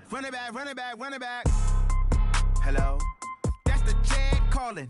Run it back, run it back, run it back. Hello? That's the jag calling.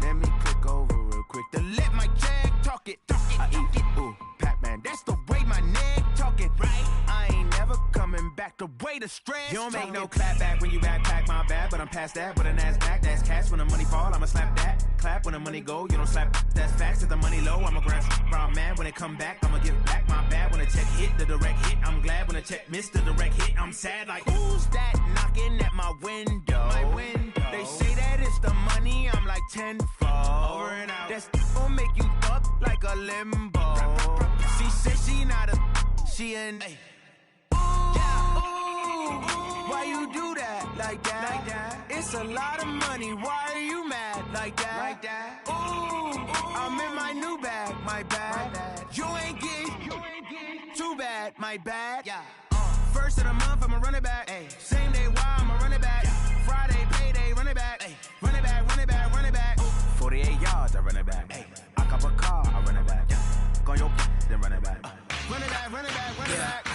Let me click over real quick to let my jag talk it. I eat it, ooh, Pac-Man. That's the way my neck talking. Right? I ain't never coming back the way the stress. You don't make no clap back when you backpack, my bad. But I'm past that with an ass back. That's cash when the money fall, I'ma slap that. Clap when the money go, you don't slap. That's facts. If the money low, I'ma grab brown man. When it come back, I'ma give back my bad. When the check hit, the direct hit. I'm glad when the check missed the direct hit. I'm sad like, who's that knocking at my window? My window. They say that it's the money, I'm like tenfold. Over and out. That's gon' make you up like a limbo. She said she not a, she an. Why you do that like that? Like that? It's a lot of money. Why are you mad like that? Like that? Ooh, I'm in my new bag, my bad. You ain't getting too bad, my bad. Yeah. First of the month, I'ma run it back. Ay. Same day, why I'ma run it back? Yeah. Friday, payday, run it back. Ay. Run it back, run it back, run it back. 48 yards, I run it back. Ay. I cop a car, I run it back. Yeah. Go on your then run it back. Run it back, run it back, run it back.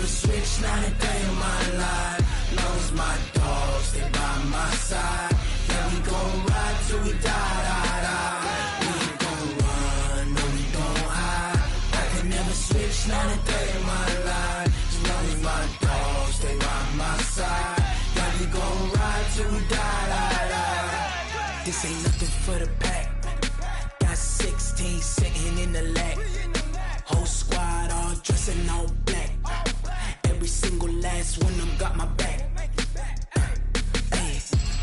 Switch, not a day in my life. Knows my dogs, they by my side. Yeah, we gon' ride till we die. We ain't gon' run, no, we gon' hide. I can never switch, not a day in my life. As long as my dogs, they by my side. Yeah, we gon' ride till we die. This ain't nothing for the pack. Got 16 sitting in the lag. Whole squad all dressing all black. Every single last one of them got my back. Ay,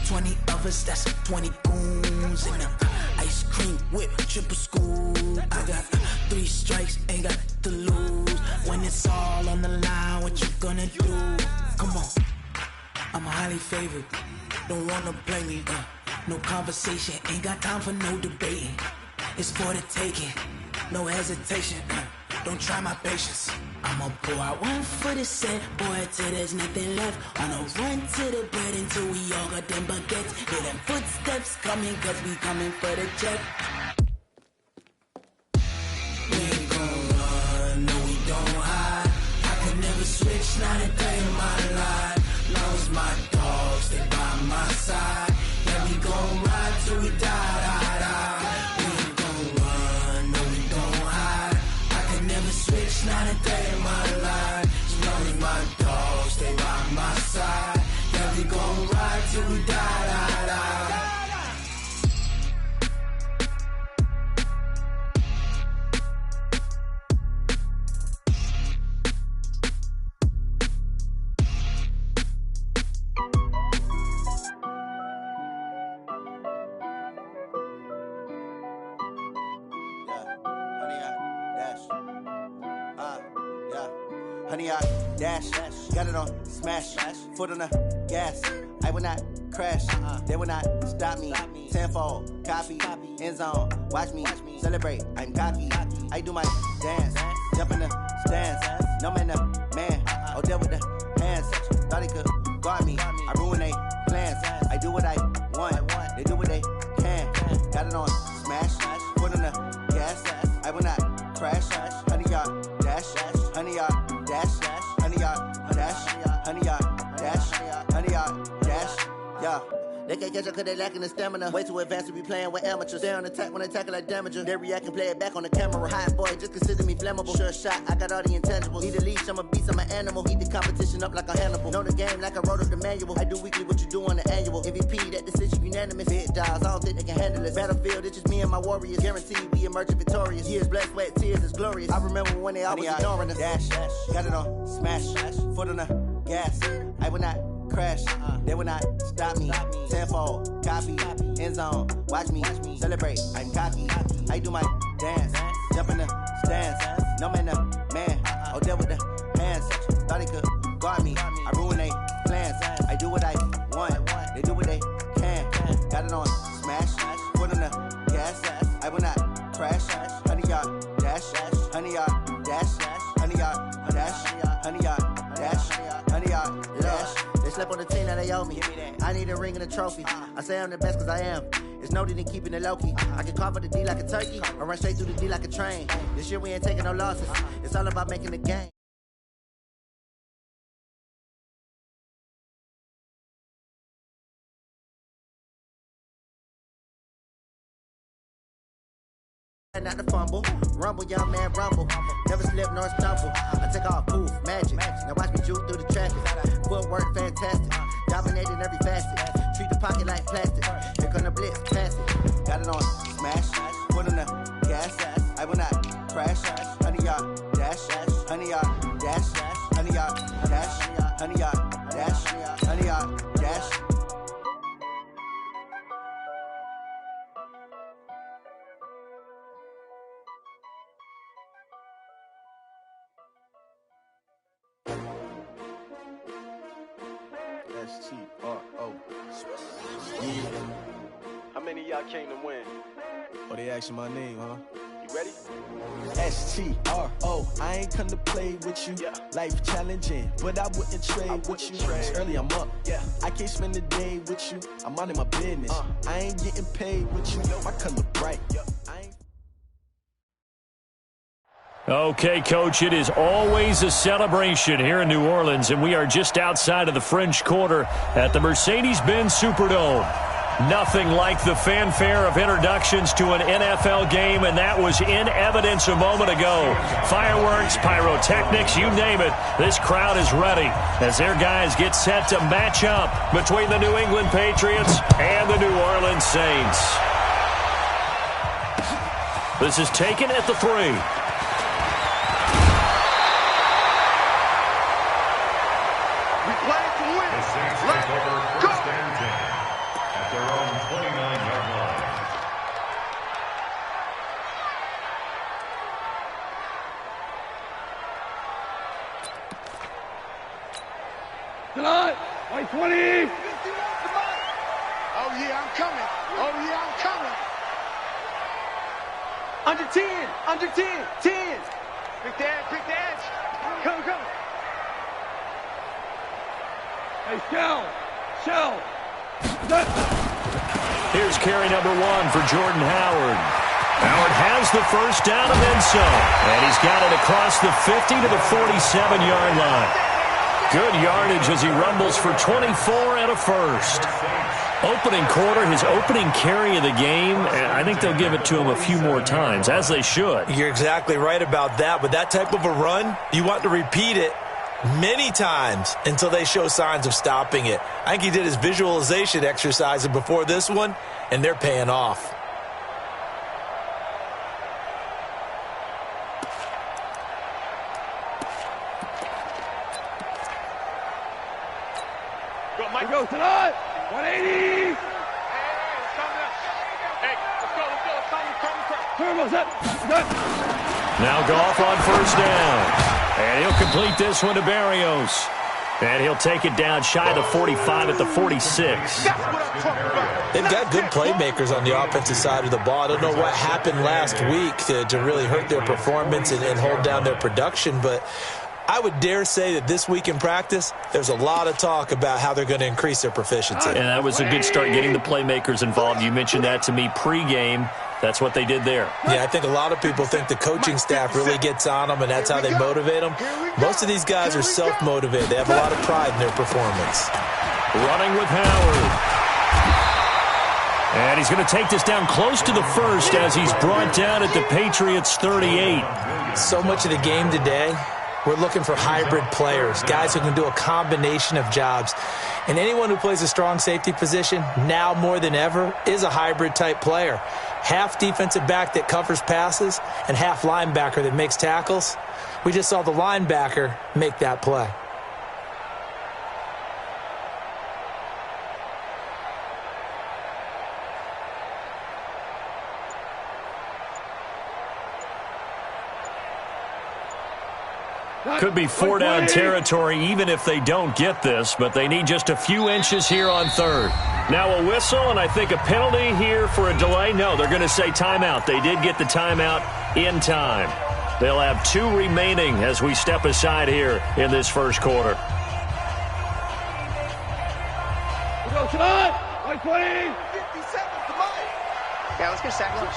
20 of us, that's 20 goons in them. Ice cream whip, triple school. I got 3 strikes, ain't got to lose. When it's all on the line, what you gonna do? Come on, I'm highly favored. Don't wanna play me. No conversation, ain't got time for no debating. It's for the taking, no hesitation. Don't try my patience. I'ma pour out one for the set, boy, till there's nothing left. On a run to the bread until we all got them baguettes. Hear them footsteps coming, cause we coming for the check. We ain't gon' run, no, we don't hide. I could never switch, not a day in my life. Long as my dogs, they by my side. Yeah, we gon' ride till we die. We ain't gon' run, no, we don't hide. I could never switch, not a day in my life. As long as my dogs, they by my side. Yeah, we gon' ride till we die. Honey, I dash, got it on smash, foot on the gas. I will not crash, they will not stop me. Tenfold, copy, end zone, watch me celebrate. I'm cocky, I do my dance, jump in the stands. No man, the man, oh there with the hands. Thought he could guard me, I ruin they plans. I do what I want, they do what they can. Got it on smash, foot on the gas. I will not crash, honey, y'all dash, honey, y'all dash, honey, y'all dash, honey, y'all dash, honey, y'all dash, yeah. They can't catch up cause they lacking the stamina. Way too advanced to be playing with amateurs. Stay on attack when they tackle like damager. They react and play it back on the camera. Hot boy, just consider me flammable. Sure shot, I got all the intangibles. Need a leash, I'm a beast, I'm an animal. Eat the competition up like a Hannibal. Know the game like I wrote up the manual. I do weekly what you do on the annual. MVP, that decision unanimous. Big dials, I don't think they can handle it. Battlefield, it's just me and my warriors. Guaranteed we emerge victorious. Years, blood, sweat, tears, it's glorious. I remember when they always ignoring us. Dash, got it on smash, foot on the gas. I will not crash, they will not stop me. Tenfold, copy, end zone, watch me celebrate. I'm cocky, I do my dance, jump in the stands. No man, the man, oh there with the hands. Thought he could guard me, I ruin they plans. I do what I want, they do what they can. Got it on smash, foot on the gas. I will not crash, honey, y'all dash, honey, y'all dash, honey, y'all dash, honey, y'all dash, honey, y'all dash. They slept on the team, now they owe me. I I need a ring and a trophy. I say I'm the best cause I am. It's no need in keeping it low-key. I can carve up the D like a turkey or run straight through the D like a train. This year we ain't taking no losses. It's all about making the game. Not the fumble, rumble, young man, rumble. Never slip nor stumble. I take off, poof, magic. Now watch me juke through the traffic. Footwork, fantastic. Dominating every facet. Treat the pocket like plastic. Here come the blitz, pass it. Got it on, smash. Foot on the gas. I will not crash. 100-yard dash. 100-yard dash. 100-yard dash. 100-yard dash. 100-yard dash. S-T-R-O. Yeah. How many of y'all came to win? Oh, they asking my name, huh? You ready? S-T-R-O. I ain't come to play with you. Yeah. Life challenging, but I wouldn't trade with you. It's early, I'm up. Yeah. I can't spend the day with you. I'm minding my business. I ain't getting paid with you. My color bright. I ain't... Okay, Coach, it is always a celebration here in New Orleans, and we are just outside of the French Quarter at the Mercedes-Benz Superdome. Nothing like the fanfare of introductions to an NFL game, and that was in evidence a moment ago. Fireworks, pyrotechnics, you name it. This crowd is ready as their guys get set to match up between the New England Patriots and the New Orleans Saints. This is taken at the 3. Tonight, white 20. Oh, yeah, I'm coming. Oh, yeah, I'm coming. Under 10, under 10, 10. Quick the edge. Come. Hey, Shell. Here's carry number 1 for Jordan Howard. Howard has the first down and then some. And he's got it across the 50 to the 47-yard line. Good yardage as he rumbles for 24 and a first. Opening quarter, his opening carry of the game, I think they'll give it to him a few more times, as they should. You're exactly right about that, but that type of a run, you want to repeat it many times until they show signs of stopping it. I think he did his visualization exercise before this one, and they're paying off. Here goes tonight, 180. Hey, let's go. Turbo's up. Now Goff on first down. And he'll complete this one to Barrios. And he'll take it down shy of the 45 at the 46. That's what I'm talking about. They've got good playmakers on the offensive side of the ball. I don't know what happened last week to really hurt their performance and hold down their production, but I would dare say that this week in practice, there's a lot of talk about how they're going to increase their proficiency. And that was a good start getting the playmakers involved. You mentioned that to me pregame. That's what they did there. Yeah, I think a lot of people think the coaching staff really gets on them, and that's how they motivate them. Most of these guys are self-motivated. They have a lot of pride in their performance. Running with Howard. And he's going to take this down close to the first as he's brought down at the Patriots' 38. So much of the game today, we're looking for hybrid players, guys who can do a combination of jobs. And anyone who plays a strong safety position, now more than ever, is a hybrid-type player. Half defensive back that covers passes and half linebacker that makes tackles. We just saw the linebacker make that play. Could be four-down territory even if they don't get this, but they need just a few inches here on third. Now a whistle, and I think a penalty here for a delay. No, they're going to say timeout. They did get the timeout in time. They'll have 2 remaining as we step aside here in this first quarter. tonight. 120. 50 seconds to mine. Yeah, let's get sack lunch.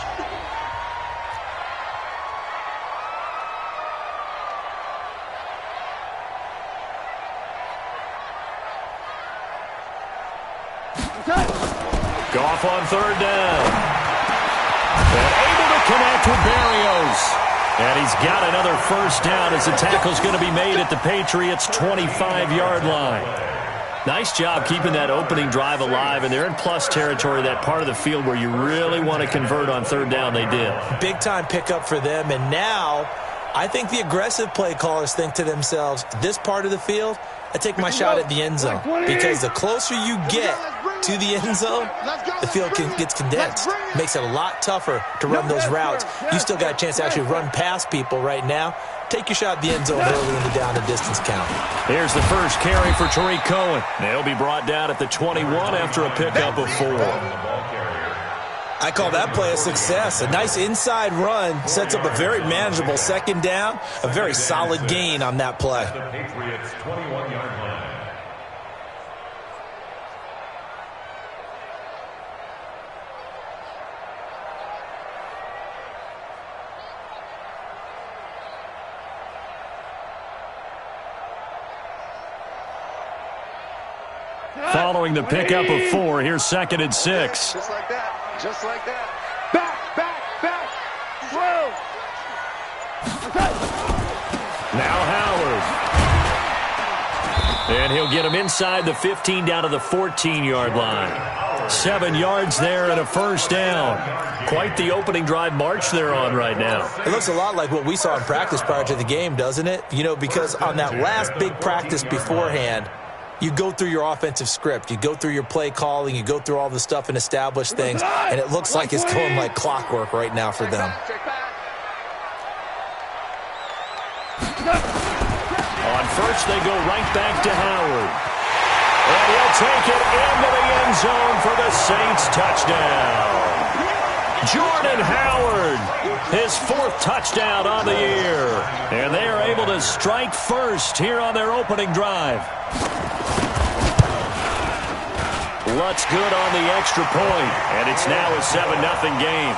Goff on third down. And able to connect with Berrios. And he's got another first down as the tackle's going to be made at the Patriots' 25-yard line. Nice job keeping that opening drive alive, and they're in plus territory, that part of the field where you really want to convert on third down. They did. Big-time pickup for them, and now I think the aggressive play callers think to themselves, this part of the field, I take my shot at the end zone, because the closer you get to the end zone, the field gets condensed. Makes it a lot tougher to run those routes. You still got a chance to actually run past people right now. Take your shot at the end zone early in the down and distance count. Here's the first carry for Tariq Cohen. They'll be brought down at the 21 after a pickup of 4. I call that play a success. A nice inside run sets up a very manageable second down. A very solid gain on that play. The Patriots' 21-yard line. Following the pickup of 4, here's 2nd and 6. Just like that. Just like that. Back, back, back. Whoa. Now Howard. And he'll get him inside the 15 down to the 14-yard line. 7 yards there and a first down. Quite the opening drive march they're on right now. It looks a lot like what we saw in practice prior to the game, doesn't it? You know, because on that last big practice beforehand, you go through your offensive script. You go through your play calling. You go through all the stuff and establish things. And it looks like it's going like clockwork right now for them. On first, they go right back to Howard. And he'll take it into the end zone for the Saints touchdown. Jordan Howard, his 4th touchdown on the year. And they are able to strike first here on their opening drive. Lutz good on the extra point, and it's now a 7-0 game.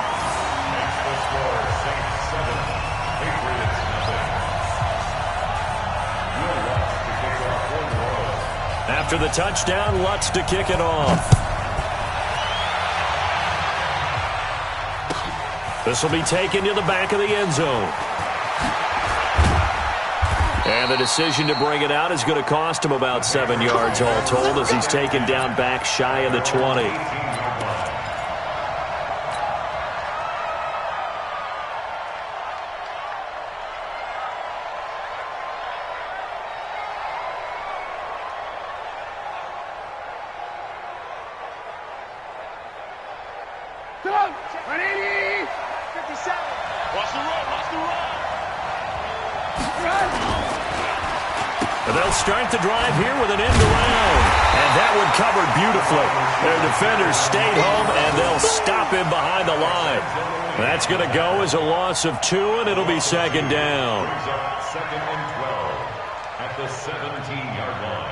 After the touchdown, Lutz to kick it off. This will be taken to the back of the end zone. And the decision to bring it out is going to cost him about 7 yards all told as he's taken down back shy of the 20. They'll start the drive here with an end around. And that one covered beautifully. Their defenders stayed home, and they'll stop him behind the line. That's going to go as a loss of 2, and it'll be 2nd down. 2nd and 12 at the 17-yard line.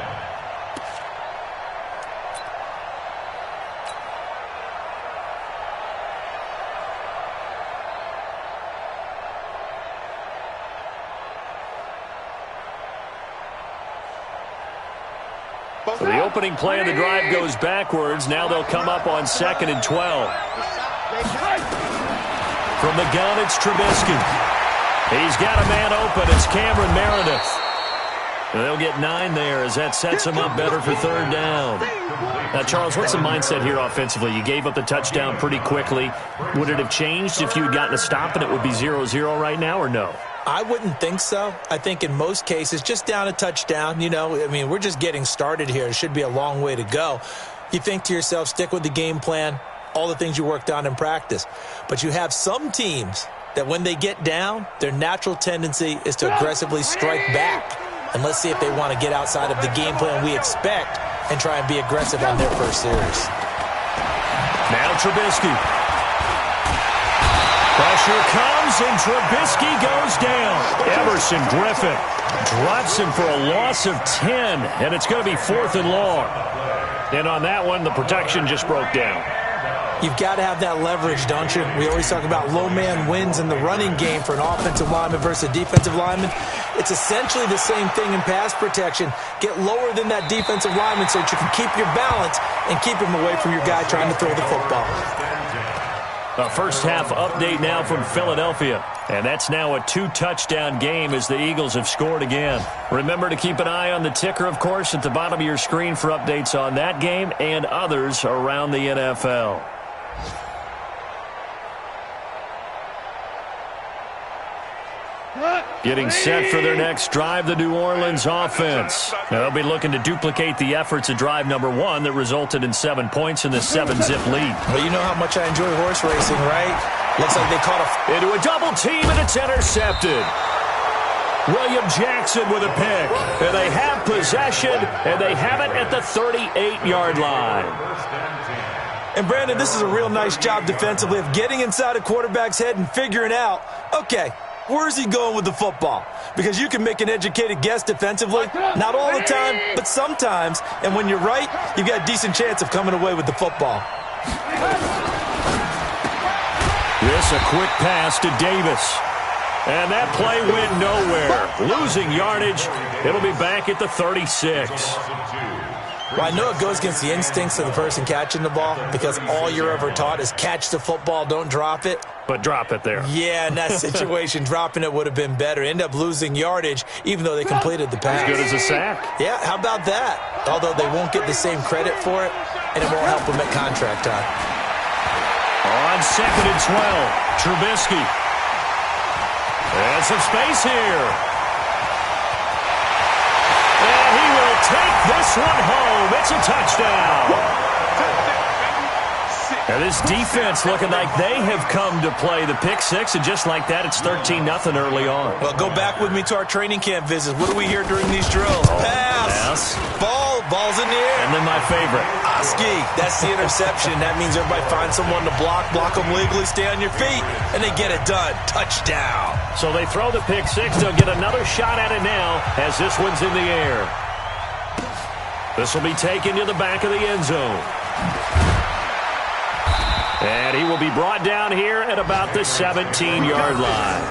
So the opening play of the drive goes backwards. Now they'll come up on 2nd and 12. From the gun, it's Trubisky. He's got a man open. It's Cameron Meredith. They'll get 9 there as that sets them up better for 3rd down. Now, Charles, what's the mindset here offensively? You gave up the touchdown pretty quickly. Would it have changed if you had gotten a stop and it would be 0-0 right now, or no? I wouldn't think so. I think in most cases, just down a touchdown, you know, I mean, we're just getting started here. It should be a long way to go. You think to yourself, stick with the game plan, all the things you worked on in practice. But you have some teams that when they get down, their natural tendency is to aggressively strike back. And let's see if they want to get outside of the game plan we expect and try and be aggressive on their first series. Now Trubisky. Pressure comes, and Trubisky goes down. Emerson Griffin drops him for a loss of 10, and it's going to be 4th and long. And on that one, the protection just broke down. You've got to have that leverage, don't you? We always talk about low man wins in the running game for an offensive lineman versus a defensive lineman. It's essentially the same thing in pass protection. Get lower than that defensive lineman so that you can keep your balance and keep him away from your guy trying to throw the football. A first-half update now from Philadelphia. And that's now a 2-touchdown game as the Eagles have scored again. Remember to keep an eye on the ticker, of course, at the bottom of your screen for updates on that game and others around the NFL. Getting set for their next drive, the New Orleans offense. They'll be looking to duplicate the efforts of drive number 1 that resulted in 7 points in the 7-zip lead. Well, you know how much I enjoy horse racing, right? Looks like they caught into a double team, and it's intercepted. William Jackson with a pick. And they have possession, and they have it at the 38-yard line. And, Brandon, this is a real nice job defensively of getting inside a quarterback's head and figuring out, okay, where's he going with the football? Because you can make an educated guess defensively. Not all the time, but sometimes. And when you're right, you've got a decent chance of coming away with the football. This a quick pass to Davis. And that play went nowhere. Losing yardage. It'll be back at the 36. Well, I know it goes against the instincts of the person catching the ball because all you're ever taught is catch the football, don't drop it. But drop it there. Yeah, in that situation, dropping it would have been better. End up losing yardage, even though they completed the pass. As good as a sack. Yeah, how about that? Although they won't get the same credit for it, and it won't help them at contract time. On 2nd and 12, Trubisky. And some space here. And he will take this one home. It's a touchdown. And this defense looking like they have come to play the pick six, and just like that, it's 13-0 early on. Well, go back with me to our training camp visits. What do we hear during these drills? Pass. Ball's in the air. And then my favorite. Oski. That's the interception. That means everybody finds someone to block them legally, stay on your feet, and they get it done. Touchdown. So they throw the pick six. They'll get another shot at it now as this one's in the air. This will be taken to the back of the end zone. And he will be brought down here at about the 17-yard line.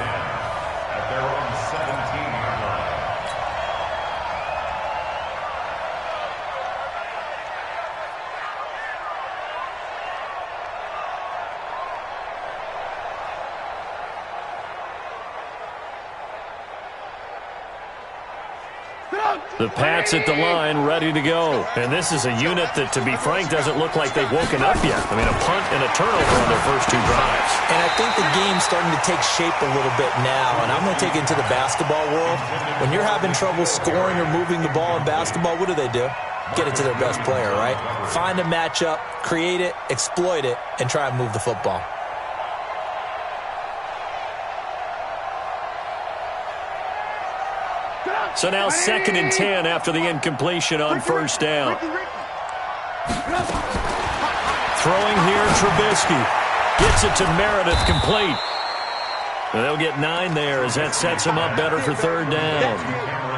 At their own 17-yard line. The Pats at the line, ready to go. And this is a unit that, to be frank, doesn't look like they've woken up yet. I mean, a punt and a turnover on their first two drives. And I think the game's starting to take shape a little bit now. And I'm going to take it into the basketball world. When you're having trouble scoring or moving the ball in basketball, what do? Get it to their best player, right? Find a matchup, create it, exploit it, and try and move the football. So now 2nd and 10 after the incompletion on first down. Throwing here, Trubisky. Gets it to Meredith, complete. And they'll get 9 there as that sets him up better for third down.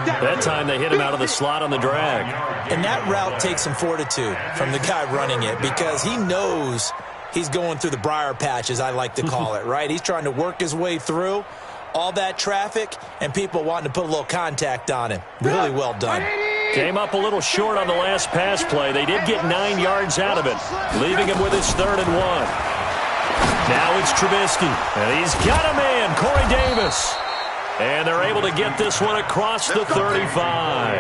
That time they hit him out of the slot on the drag. And that route takes some fortitude from the guy running it because he knows he's going through the briar patch, as I like to call it, right? He's trying to work his way through all that traffic and people wanting to put a little contact on him. Really well done. Came up a little short on the last pass play. They did get 9 yards out of it, leaving him with his 3rd and 1. Now it's Trubisky, and he's got a man, Corey Davis. And they're able to get this one across the 35.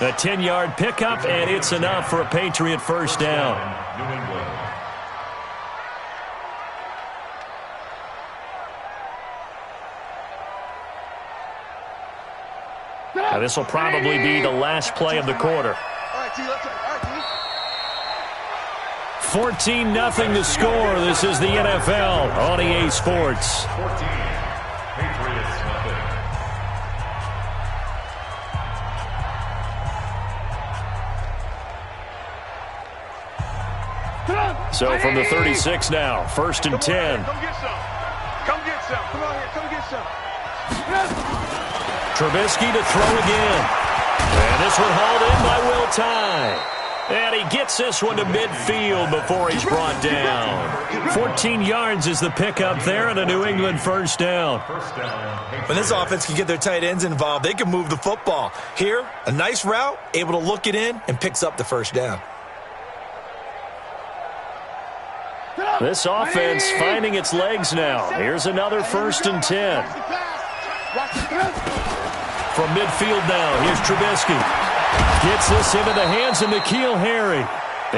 A 10-yard pickup, and it's enough for a Patriot first down. New England. Now, this will probably be the last play of the quarter. 14-0 to score. This is the NFL on EA Sports. 14. Patriots nothing. So from the 36 now, 1st and 10. Come get some. Come get some. Come on here. Come get some. Trubisky to throw again. And this one hauled in by Will Tye. And he gets this one to midfield before he's brought down. 14 yards is the pickup there and a New England first down. When this offense can get their tight ends involved, they can move the football. Here, a nice route, able to look it in, and picks up the first down. This offense finding its legs now. Here's another 1st and 10. From midfield now, here's Trubisky. Gets this into the hands of N'Keal Harry.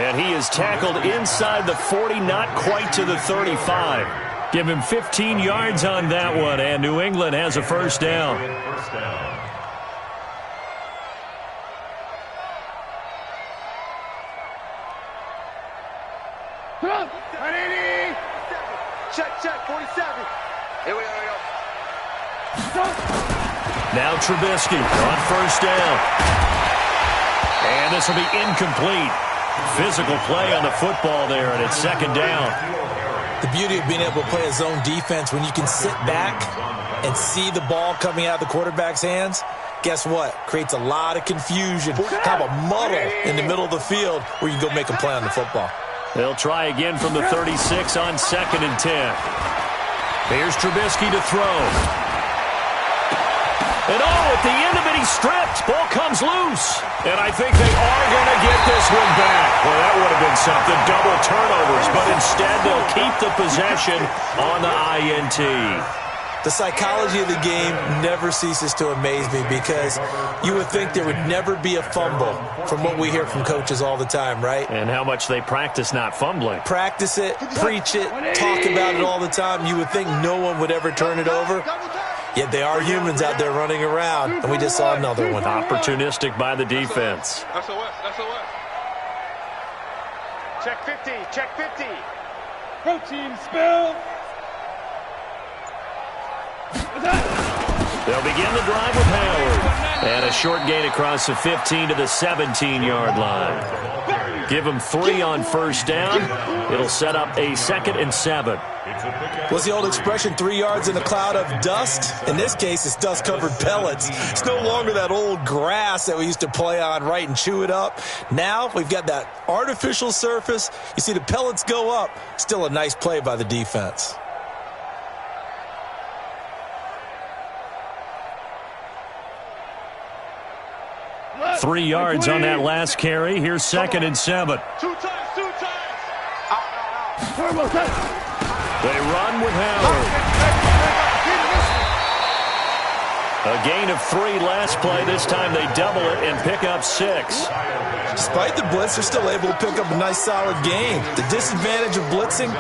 And he is tackled inside the 40, not quite to the 35. Give him 15 yards on that one, and New England has a first down. Check, 47. Here we go. Now Trubisky on first down. And this will be incomplete. Physical play on the football there, and it's 2nd down. The beauty of being able to play a zone defense when you can sit back and see the ball coming out of the quarterback's hands, guess what? Creates a lot of confusion. Have a muddle in the middle of the field where you can go make a play on the football. They'll try again from the 36 on 2nd and 10. Here's Trubisky to throw. And at the end of it, he's stripped. Ball comes loose. And I think they are going to get this one back. Well, that would have been something. Double turnovers. But instead, they'll keep the possession on the INT. The psychology of the game never ceases to amaze me because you would think there would never be a fumble from what we hear from coaches all the time, right? And how much they practice not fumbling. Practice it, preach it, talk about it all the time. You would think no one would ever turn it over. Yet they are humans out there running around, and we just saw another one. Opportunistic by the defense. That's a West. Check 50. Protein spill. They'll begin the drive with Howard. And a short gain across the 15 to the 17-yard line. Give them 3 on first down. It'll set up a 2nd and 7. What's the old expression, 3 yards in a cloud of dust? In this case, it's dust-covered pellets. It's no longer that old grass that we used to play on, right, and chew it up. Now we've got that artificial surface. You see the pellets go up. Still a nice play by the defense. 3 yards on that last carry. Here's 2nd and 7. Two times. They run with Howard. A gain of 3 last play. This time they double it and pick up 6. Despite the blitz, they're still able to pick up a nice solid gain. The disadvantage of blitzing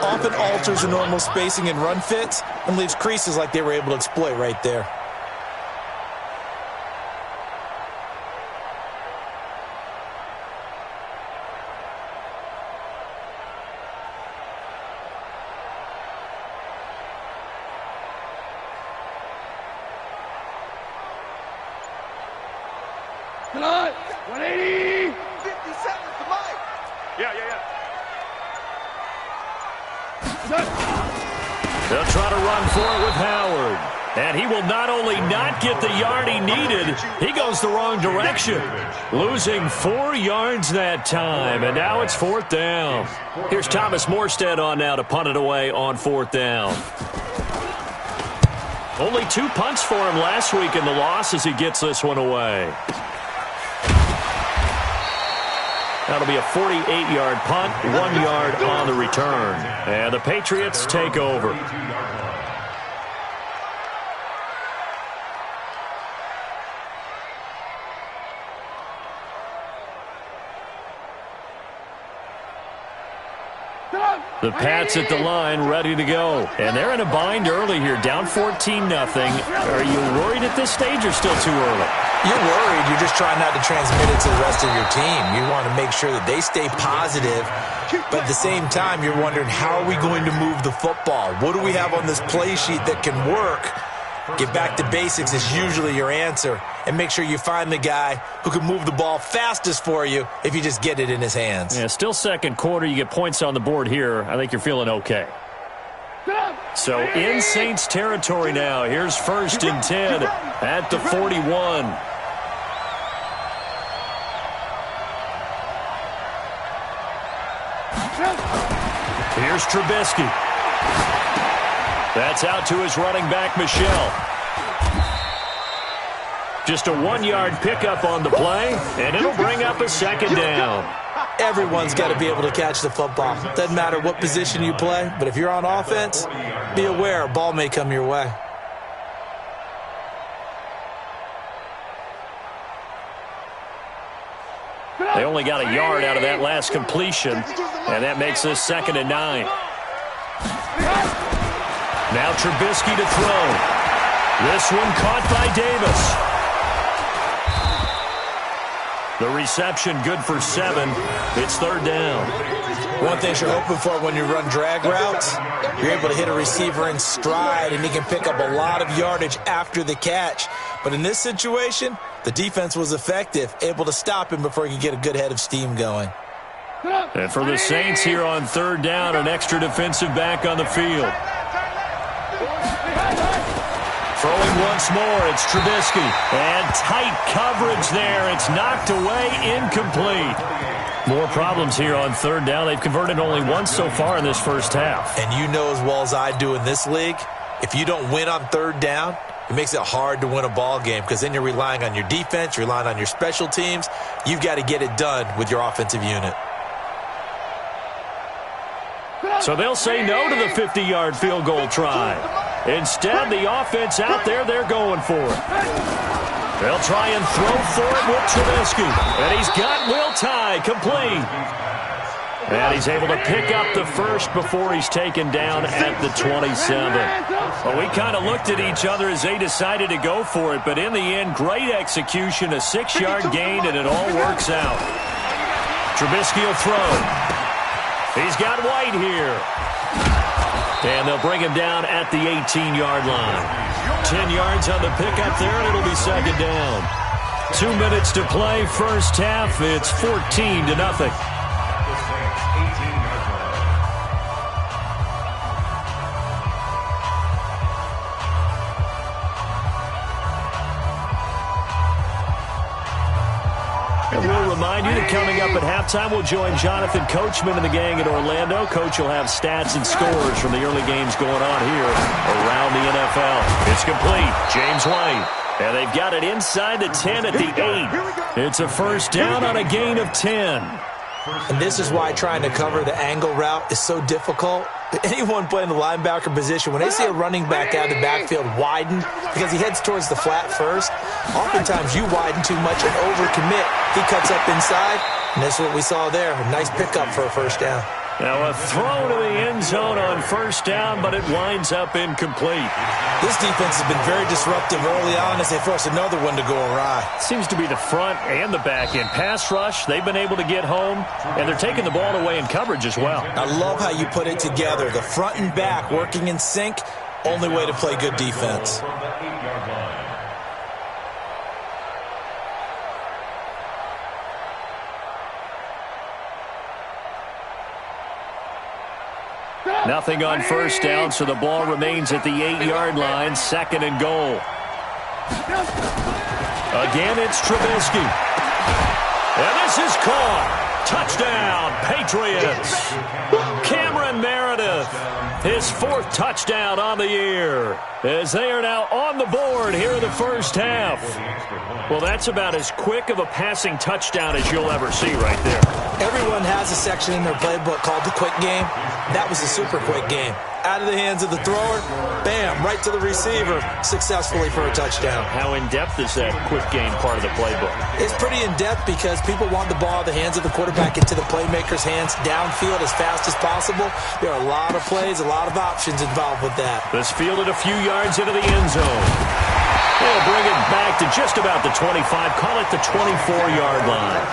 often alters the normal spacing and run fits and leaves creases like they were able to exploit right there. Tonight, 180. 57 to Mike. Yeah. They'll try to run for it with Howard. And he will not only not get the yard he needed, he goes the wrong direction. Losing 4 yards that time, and now it's 4th down. Here's Thomas Morstead on now to punt it away on 4th down. Only 2 punts for him last week in the loss as he gets this one away. That'll be a 48-yard punt, 1 yard on the return. And the Patriots take over. The Pats at the line, ready to go. And they're in a bind early here, down 14-0. Are you worried at this stage or still too early? You're worried. You're just trying not to transmit it to the rest of your team. You want to make sure that they stay positive. But at the same time, you're wondering, how are we going to move the football? What do we have on this play sheet that can work? Get back to basics is usually your answer. And make sure you find the guy who can move the ball fastest for you if you just get it in his hands. Yeah, still second quarter. You get points on the board here. I think you're feeling okay. So in Saints territory now. Here's 1st and 10 at the 41. Here's Trubisky. That's out to his running back, Michel. Just a 1-yard pickup on the play, and it'll bring up a 2nd down. Everyone's got to be able to catch the football. Doesn't matter what position you play, but if you're on offense, be aware a ball may come your way. They only got a yard out of that last completion, and that makes this 2nd and 9. Now Trubisky to throw. This one caught by Davis. The reception good for 7. It's 3rd down. One thing you're hoping for when you run drag routes, you're able to hit a receiver in stride, and he can pick up a lot of yardage after the catch. But in this situation, the defense was effective, able to stop him before he could get a good head of steam going. And for the Saints here on 3rd down, an extra defensive back on the field. Throwing once more, it's Trubisky. And tight coverage there. It's knocked away, incomplete. More problems here on 3rd down. They've converted only once so far in this first half. And you know as well as I do in this league, if you don't win on 3rd down, it makes it hard to win a ball game because then you're relying on your defense, you're relying on your special teams. You've got to get it done with your offensive unit. So they'll say no to the 50-yard field goal try. Instead, the offense out there, they're going for it. They'll try and throw for it with Trubisky. And he's got Will Tye complete. And he's able to pick up the first before he's taken down at the 27. Well, we kind of looked at each other as they decided to go for it. But in the end, great execution, a 6-yard gain, and it all works out. Trubisky will throw. He's got White here. And they'll bring him down at the 18-yard line. 10 yards on the pickup there, and it'll be 2nd down. 2 minutes to play, first half. It's 14-0. And we'll remind you that coming up at halftime, we'll join Jonathan Coachman and the gang in Orlando. Coach will have stats and scores from the early games going on here around the NFL. It's complete. James White. And they've got it inside the 10 at the 8. It's a 1st down on a gain of 10. And this is why trying to cover the angle route is so difficult. Anyone playing the linebacker position, when they see a running back out of the backfield widen because he heads towards the flat first, oftentimes you widen too much and overcommit. He cuts up inside, and that's what we saw there. A nice pickup for a 1st down. Now a throw to the end zone on 1st down, but it winds up incomplete. This defense has been very disruptive early on as they force another one to go awry. Seems to be the front and the back end. Pass rush, they've been able to get home, and they're taking the ball away in coverage as well. I love how you put it together. The front and back working in sync, only way to play good defense. Nothing on 1st down, so the ball remains at the 8-yard line, 2nd and goal. Again, it's Trubisky. And this is caught. Touchdown, Patriots. Cameron Meredith, his 4th touchdown on the year, as they are now on the board here in the first half. Well, that's about as quick of a passing touchdown as you'll ever see right there. Everyone has a section in their playbook called the quick game. That was a super quick game. Out of the hands of the thrower, bam, right to the receiver, successfully for a touchdown. How in-depth is that quick game part of the playbook? It's pretty in-depth because people want the ball out of the hands of the quarterback into the playmaker's hands downfield as fast as possible. There are a lot of plays, a lot of options involved with that. This fielded a few yards into the end zone. They'll bring it back to just about the 25, call it the 24-yard line.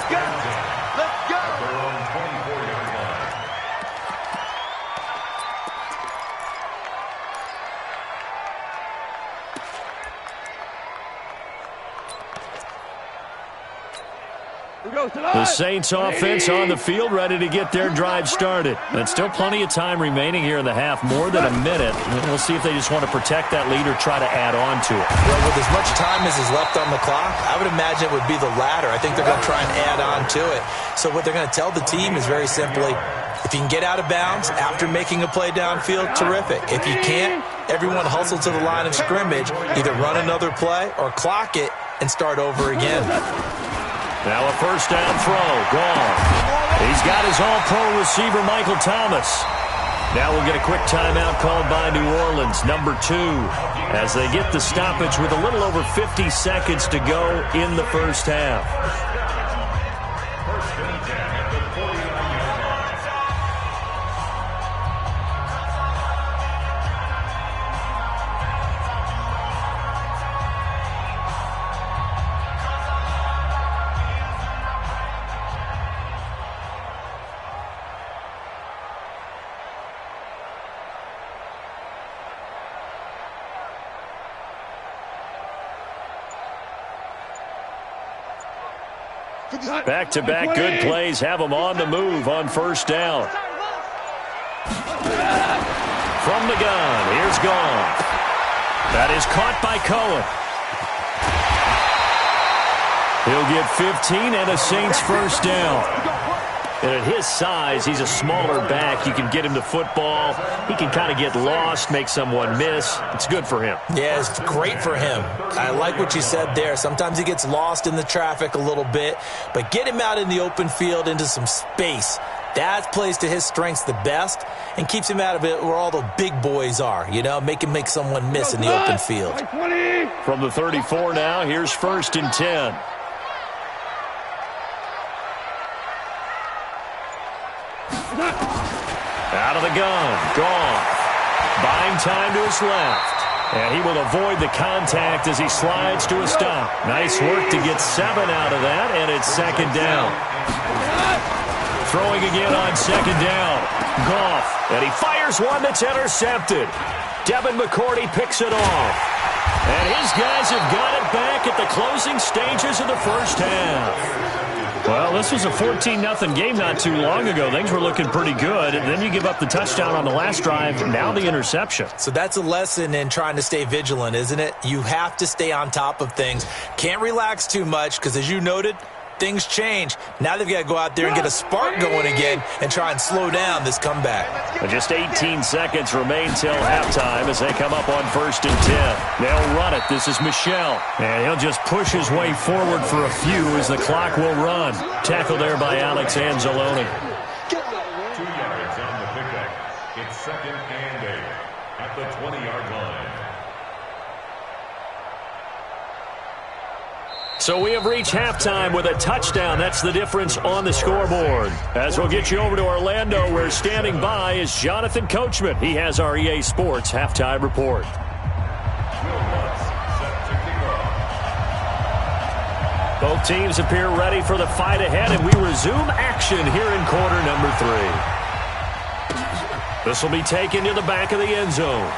The Saints offense on the field, ready to get their drive started. And still plenty of time remaining here in the half, more than a minute. We'll see if they just want to protect that lead or try to add on to it. Well, with as much time as is left on the clock, I would imagine it would be the latter. I think they're going to try and add on to it. So what they're going to tell the team is very simply, if you can get out of bounds after making a play downfield, terrific. If you can't, everyone hustle to the line of scrimmage, either run another play or clock it and start over again. Now a first down throw, gone. He's got his all-pro receiver, Michael Thomas. Now we'll get a quick timeout called by New Orleans, number 2, as they get the stoppage with a little over 50 seconds to go in the first half. First and 10 at the 49-yard line. Back-to-back good plays have them on the move on first down. From the gun, here's Goff. That is caught by Cohen. He'll get 15 and a Saints first down. And at his size, he's a smaller back. You can get him to football. He can kind of get lost, make someone miss. It's good for him. Yeah, it's great for him. I like what you said there. Sometimes he gets lost in the traffic a little bit, but get him out in the open field into some space. That plays to his strengths the best and keeps him out of it where all the big boys are, you know, make him make someone miss in the open field. From the 34 now, here's first and 10. Out of the gun, Goff. Buying time to his left. And he will avoid the contact as he slides to a stop. Nice work to get 7 out of that, and it's second down. Throwing again on second down. Goff, and he fires one that's intercepted. Devin McCourty picks it off. And his guys have got it back at the closing stages of the first half. Well, this was a 14-0 game not too long ago. Things were looking pretty good, and then you give up the touchdown on the last drive, now the interception. So that's a lesson in trying to stay vigilant, isn't it? You have to stay on top of things. Can't relax too much because, as you noted, things change. Now they've got to go out there and get a spark going again and try and slow down this comeback. And just 18 seconds remain till halftime as they come up on first and 10. They'll run it. This is Michel. And he'll just push his way forward for a few as the clock will run. Tackle there by Alex Anzalone. 2 yards on the pickup. It's second and 8 at the 20-yard line. So we have reached halftime with a touchdown. That's the difference on the scoreboard. As we'll get you over to Orlando, where standing by is Jonathan Coachman. He has our EA Sports halftime report. Both teams appear ready for the fight ahead, and we resume action here in quarter number 3. This will be taken to the back of the end zone.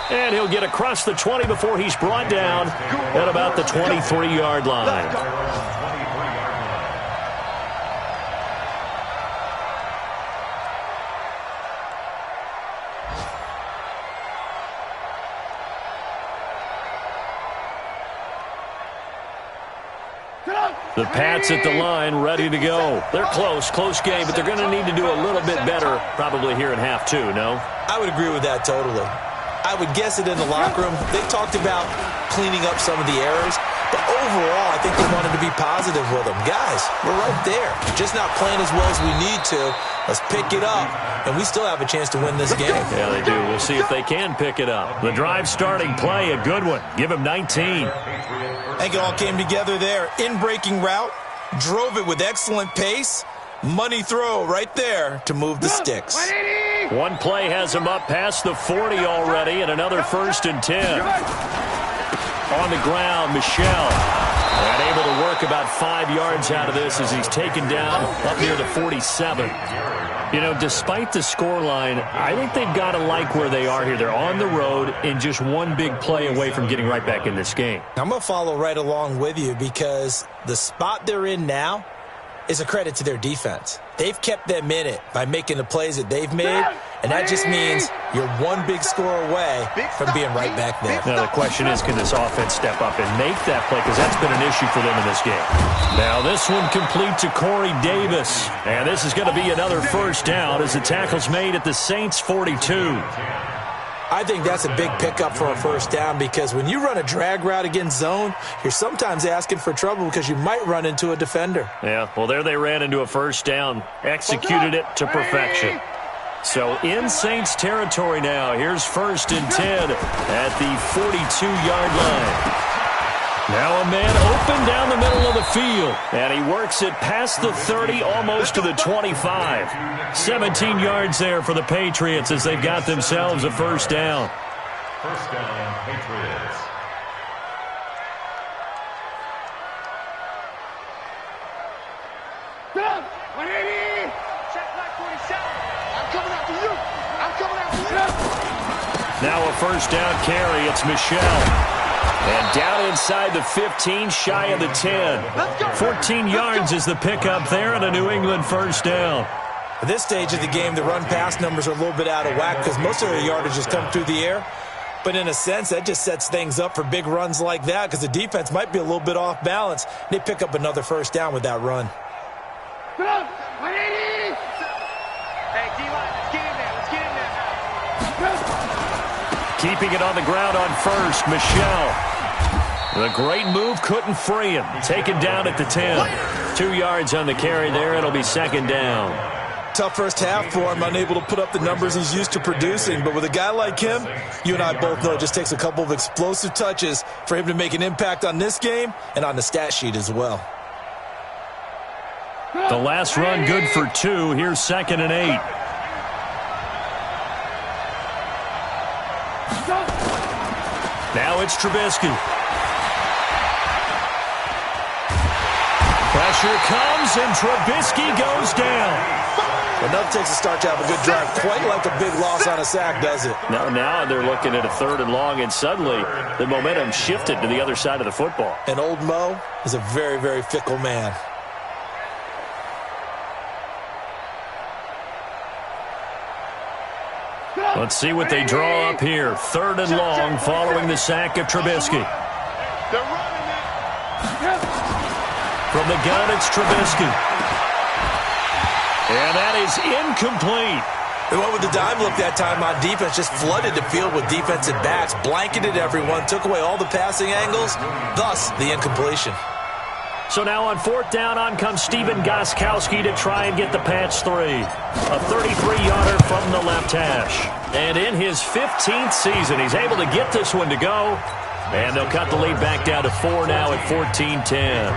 And he'll get across the 20 before he's brought down at about the 23-yard line. The Pats at the line, ready to go. They're close game, but they're going to need to do a little bit better probably here in half 2, no? I would agree with that totally. I would guess it in the locker room. They talked about cleaning up some of the errors, but overall, I think they wanted to be positive with them. Guys, we're right there. Just not playing as well as we need to. Let's pick it up, and we still have a chance to win this game. Yeah, they do. We'll see if they can pick it up. The drive starting play, a good one. Give him 19. I think it all came together there. In-breaking route, drove it with excellent pace. Money throw right there to move the sticks. One play has him up past the 40 already, and another first and 10. On the ground, Michel. And able to work about 5 yards out of this as he's taken down up near the 47. You know, despite the scoreline, I think they've got to like where they are here. They're on the road and just one big play away from getting right back in this game. I'm going to follow right along with you because the spot they're in now is a credit to their defense. They've kept them in it by making the plays that they've made, and that just means you're one big score away from being right back there. Now the question is, can this offense step up and make that play? Because that's been an issue for them in this game. Now this one complete to Corey Davis. And this is going to be another first down as the tackle's made at the Saints' 42. I think that's a big pickup for a first down because when you run a drag route against zone, you're sometimes asking for trouble because you might run into a defender. Yeah, well, there they ran into a first down, executed it to perfection. So in Saints territory now, here's 1st and 10 at the 42-yard line. Now a man open down the middle of the field, and he works it past the 30, almost to the 25. 17 yards there for the Patriots as they've got themselves a first down. First down, Patriots. Down, 180. Check back 47. I'm coming after you. I'm coming after you. Now a first down carry. It's Michel. And down inside the 15, shy of the 10. 14 yards is the pickup there and a New England first down. At this stage of the game, the run-pass numbers are a little bit out of whack because most of their yardage has come through the air. But in a sense, that just sets things up for big runs like that because the defense might be a little bit off balance. They pick up another first down with that run. Down, 180. Hey, D-line, let's get in there. Let's get in there. Keeping it on the ground on first, Michel. The great move couldn't free him. Taken down at the 10. 2 yards on the carry there. It'll be second down. Tough first half for him, unable to put up the numbers he's used to producing. But with a guy like him, you and I both know it just takes a couple of explosive touches for him to make an impact on this game and on the stat sheet as well. The last run good for 2. Here's 2nd and 8. Now it's Trubisky. Pressure comes, and Trubisky goes down. Enough takes a start to have a good drive. Quite like a big loss on a sack, does it? Now they're looking at a 3rd and long, and suddenly the momentum shifted to the other side of the football. And old Mo is a very, very fickle man. Let's see what they draw up here. 3rd and long following the sack of Trubisky. From the gun, it's Trubisky. And that is incomplete. They went with the dime look that time on defense, just flooded the field with defensive backs, blanketed everyone, took away all the passing angles, thus the incompletion. So now on 4th down, on comes Stephen Gostkowski to try and get the patch 3. A 33-yarder from the left hash. And in his 15th season, he's able to get this one to go. And they'll cut the lead back down to 4 now at 14-10.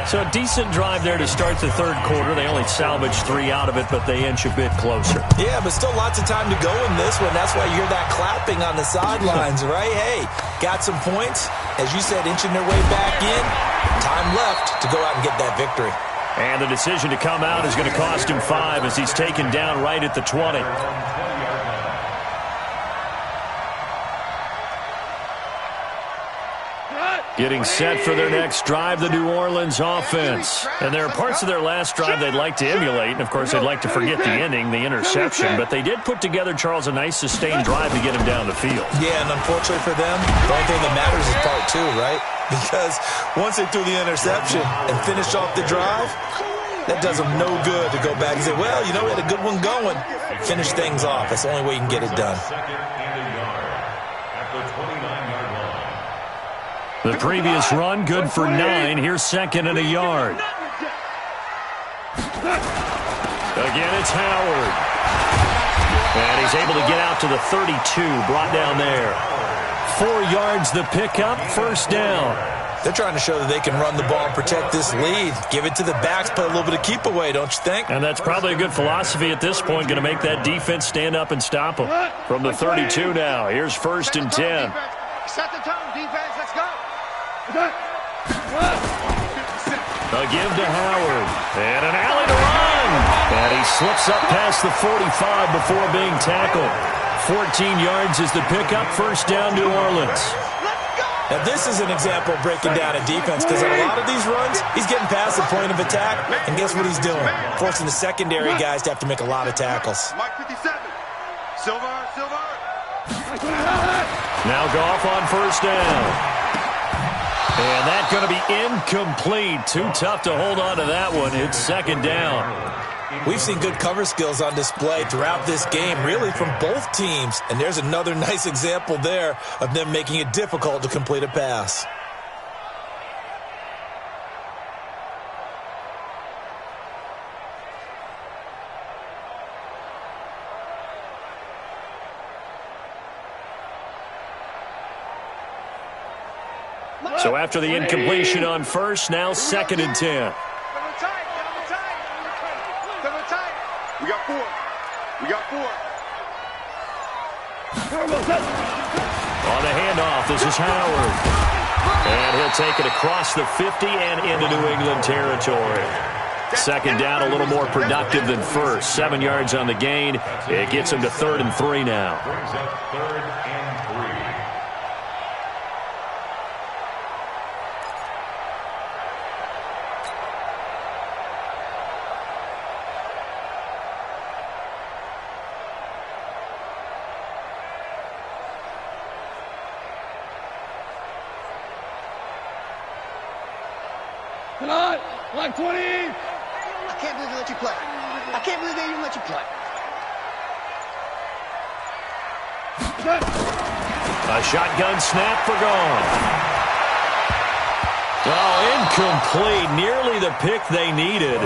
So a decent drive there to start the 3rd quarter. They only salvaged 3 out of it, but they inch a bit closer. Yeah, but still lots of time to go in this one. That's why you hear that clapping on the sidelines, right? Hey, got some points. As you said, inching their way back in. Time left to go out and get that victory. And the decision to come out is going to cost him 5 as he's taken down right at the 20. Getting set for their next drive, the New Orleans offense. And there are parts of their last drive they'd like to emulate. And, of course, they'd like to forget the ending, the interception. But they did put together, Charles, a nice sustained drive to get him down the field. Yeah, and unfortunately for them, the only thing that matters is part 2, right? Because once they threw the interception and finished off the drive, that does them no good to go back and say, well, you know, we had a good one going. Finish things off. That's the only way you can get it done. The previous run, good for 9. Here's 2nd and a yard. Again, it's Howard. And he's able to get out to the 32, brought down there. 4 yards the pickup, first down. They're trying to show that they can run the ball and protect this lead. Give it to the backs, play a little bit of keep away, don't you think? And that's probably a good philosophy at this point, going to make that defense stand up and stop them. From the 32 now, here's 1st and 10. Set the tone, defense, let's go. A give to Howard. And an alley to run. And he slips up past the 45 before being tackled. 14 yards is the pickup. First down, New Orleans. Now, this is an example of breaking down a defense because on a lot of these runs, he's getting past the point of attack, and guess what he's doing? Forcing the secondary guys to have to make a lot of tackles. Mike 57. Silver. Now Goff on first down. And that's going to be incomplete. Too tough to hold on to that one. It's second down. We've seen good cover skills on display throughout this game, really from both teams. And there's another nice example there of them making it difficult to complete a pass. So after the incompletion on first, now second and 10. We got four. On the handoff, this is Howard. And he'll take it across the 50 and into New England territory. Second down, a little more productive than first. 7 yards on the gain. It gets him to 3rd and 3 now. Brings up 3rd and 3. Line 20. I can't believe they let you play. I can't believe they even let you play. A shotgun snap for gone. Oh, incomplete. Nearly the pick they needed.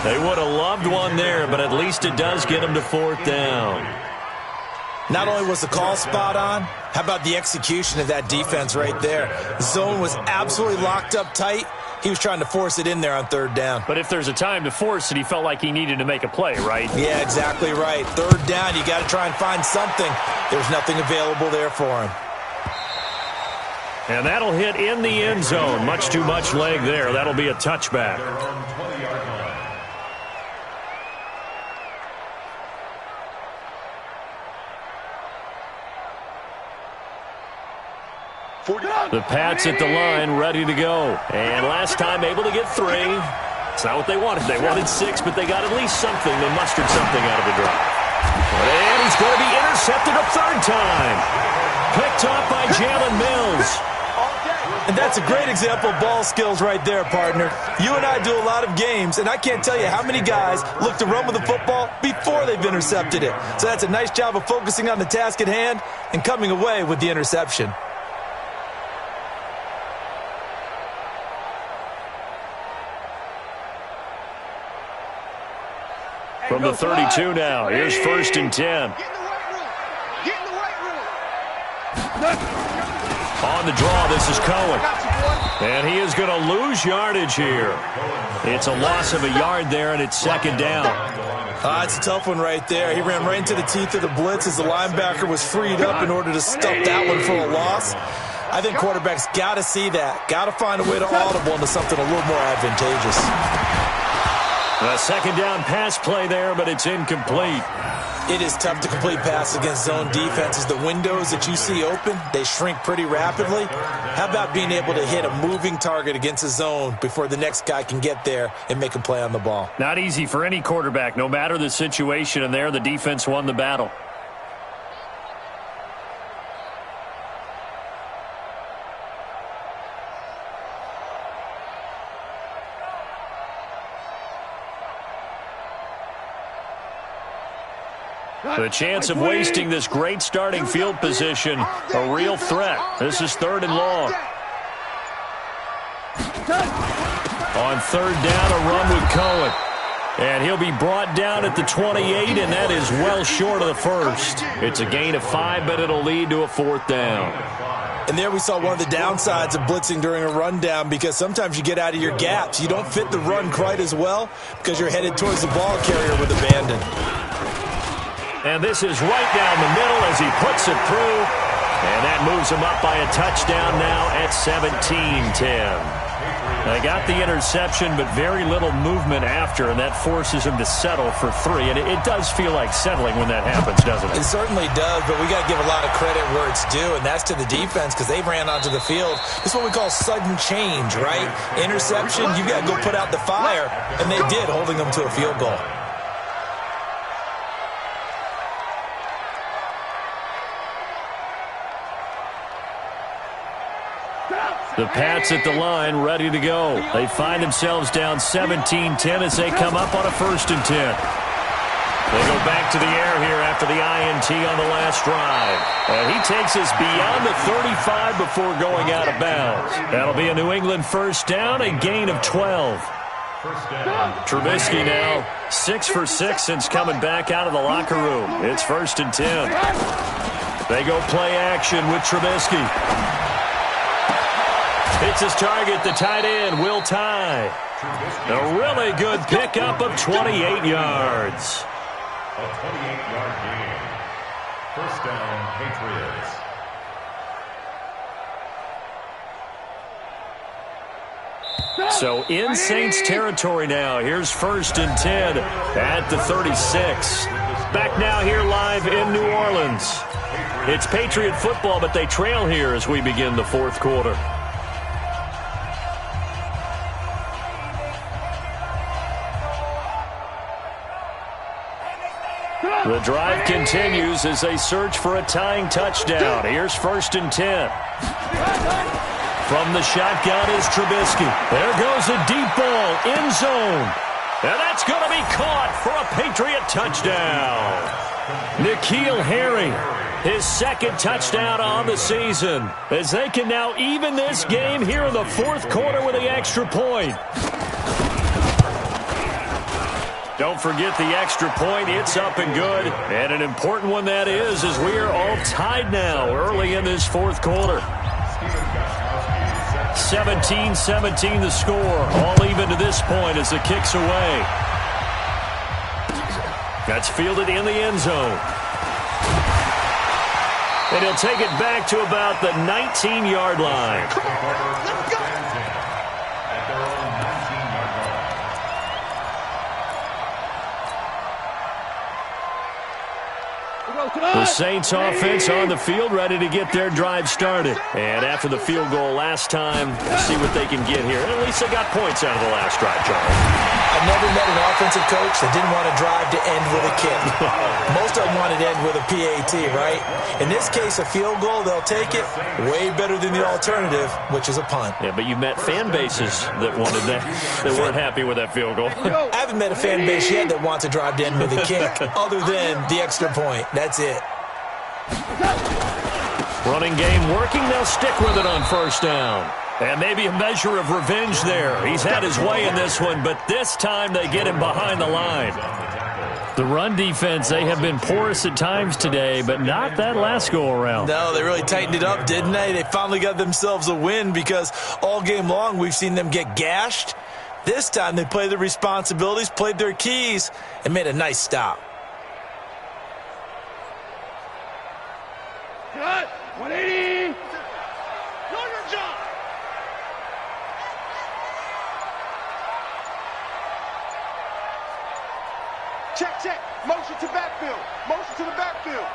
They would have loved one there, but at least it does get them to 4th down. Not only was the call spot on, how about the execution of that defense right there? The zone was absolutely locked up tight. He was trying to force it in there on 3rd down. But if there's a time to force it, he felt like he needed to make a play, right? Yeah, exactly right. 3rd down, you got to try and find something. There's nothing available there for him. And that'll hit in the end zone. Much too much leg there. That'll be a touchback. The Pats at the line, ready to go. And last time able to get 3. It's not what they wanted. They wanted 6, but they got at least something. They mustered something out of the drive. And he's going to be intercepted a 3rd time. Picked off by Jalen Mills. And that's a great example of ball skills right there, partner. You and I do a lot of games, and I can't tell you how many guys look to run with the football before they've intercepted it. So that's a nice job of focusing on the task at hand and coming away with the interception. From the 32 now, here's 1st and 10. Get in the right room. On the draw, this is Cohen. And he is going to lose yardage here. It's a loss of a yard there, and it's 2nd down. It's a tough one right there. He ran right into the teeth of the blitz as the linebacker was freed up in order to stuff that one for a loss. I think quarterbacks got to see that. Got to find a way to audible into something a little more advantageous. A 2nd down pass play there, but it's incomplete. It is tough to complete passes against zone defenses. The windows that you see open, they shrink pretty rapidly. How about being able to hit a moving target against a zone before the next guy can get there and make a play on the ball? Not easy for any quarterback, no matter the situation, and there the defense won the battle. The chance of wasting this great starting field position, a real threat. This is 3rd and long. On 3rd down, a run with Cohen. And he'll be brought down at the 28, and that is well short of the 1st. It's a gain of 5, but it'll lead to a 4th down. And there we saw one of the downsides of blitzing during a rundown, because sometimes you get out of your gaps. You don't fit the run quite as well because you're headed towards the ball carrier with abandon. And this is right down the middle as he puts it through. And that moves him up by a touchdown now at 17-10. They got the interception, but very little movement after, and that forces him to settle for 3. And it does feel like settling when that happens, doesn't it? It certainly does, but we got to give a lot of credit where it's due, and that's to the defense because they ran onto the field. This is what we call sudden change, right? Interception, you got to go put out the fire, and they did, holding them to a field goal. The Pats at the line, ready to go. They find themselves down 17-10 as they come up on a 1st and 10. They go back to the air here after the INT on the last drive. And he takes us beyond the 35 before going out of bounds. That'll be a New England 1st down, a gain of 12. Trubisky now 6 for 6 since coming back out of the locker room. It's 1st and 10. They go play action with Trubisky. It's his target, the tight end, Will Tye. A really good pickup of 28 yards. A 28-yard gain. 1st down, Patriots. So in Saints territory now. Here's 1st and 10 at the 36. Back now here live in New Orleans. It's Patriot football, but they trail here as we begin the 4th quarter. The drive continues as they search for a tying touchdown. Here's 1st and 10. From the shotgun is Trubisky. There goes a deep ball, end zone. And that's going to be caught for a Patriot touchdown. N'Keal Harry, his 2nd touchdown on the season, as they can now even this game here in the 4th quarter with the extra point. Don't forget the extra point. It's up and good. And an important one that is, as we are all tied now early in this 4th quarter. 17-17 the score. All even to this point as the kick's away. That's fielded in the end zone. And he'll take it back to about the 19-yard line. The Saints offense on the field, ready to get their drive started. And after the field goal last time, we'll see what they can get here. And at least they got points out of the last drive, Charles. I've never met an offensive coach that didn't want to drive to end with a kick. Most of them wanted to end with a PAT, right? In this case, a field goal, they'll take it. Way better than the alternative, which is a punt. Yeah, but you met fan bases that wanted that, that weren't happy with that field goal. I haven't met a fan base yet that wants to drive to end with a kick, other than the extra point. That's it. Running game working. They'll stick with it on 1st down. And maybe a measure of revenge there. He's had his way in this one, but this time they get him behind the line. The run defense, they have been porous at times today, but not that last go-around. No, they really tightened it up, didn't they? They finally got themselves a win because all game long we've seen them get gashed. This time they played their responsibilities, played their keys, and made a nice stop. Cut! 180! Know your job! Check. Motion to backfield. Motion to the backfield.